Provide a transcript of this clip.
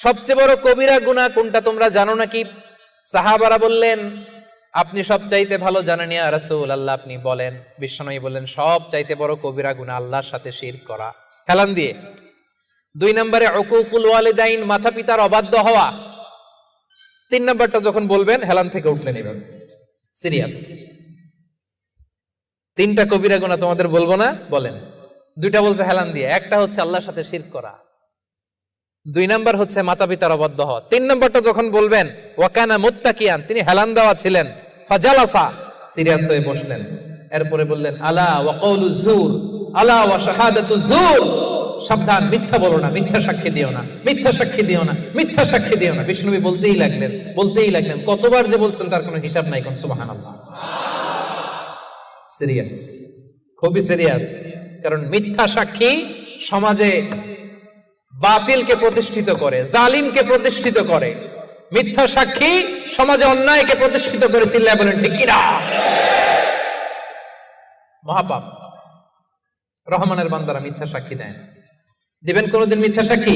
সবচেয়ে বড় কবিরা গুনাহ কোনটা তোমরা জানো নাকি? সাহাবারা বললেন, আপনি সবচাইতে ভালো জানেন ইয়া রাসূলুল্লাহ, আপনি বলেন। বিশ্বনবী বললেন, সবচাইতে বড় কবিরা গুনাহ আল্লাহর সাথে শিরক করা। হেলান দিয়ে 2 নম্বরে উকুকুল ওয়ালিদাইন, মাতা পিতার অবাধ্য হওয়া। 3 নম্বরটা যখন বলবেন হেলান থেকে উঠলেন এভাবে, সিরিয়াস। 3টা কবিরা গুনাহ তোমাদের বলবো না, বলেন। 2টা বলছে হেলান দিয়ে, একটা হচ্ছে আল্লাহর সাথে শিরক করা, 2 নাম্বার হচ্ছে মাতা পিতার অবাধ্য হওয়া। 3 নাম্বারটা যখন বলবেন, ওয়াকানা মুত্তাকিয়ান, তিনি হেলান দেওয়া ছিলেন, ফাজালাসা, সিরিয়াস হয়ে বসলেন। এরপরে বললেন, আলা ওয়া কওলু যুর, আলা ওয়া শাহাদাতু যুর, সাবধান, মিথ্যা বলো না, মিথ্যা সাক্ষী দিও না, মিথ্যা সাক্ষী দিও না, মিথ্যা সাক্ষী দিও না। বিষ্ণুবী বলতেই লাগলেন, কতবার যে বলছেন তার কোনো হিসাব নাই। কোন সুবহানাল্লাহ। সিরিয়াস, খুবই সিরিয়াস। কারণ মিথ্যা সাক্ষী সমাজে বাতিলকে প্রতিষ্ঠিত করে, জালিমকে প্রতিষ্ঠিত করে। মিথ্যা সাক্ষী সমাজে অন্যায়কে প্রতিষ্ঠিত করে। চিল্লায় বলেন ঠিক কিনা? মহাপাপ। রহমানের বান্দারা মিথ্যা সাক্ষী দেন। দিবেন কোনদিন মিথ্যা সাক্ষী?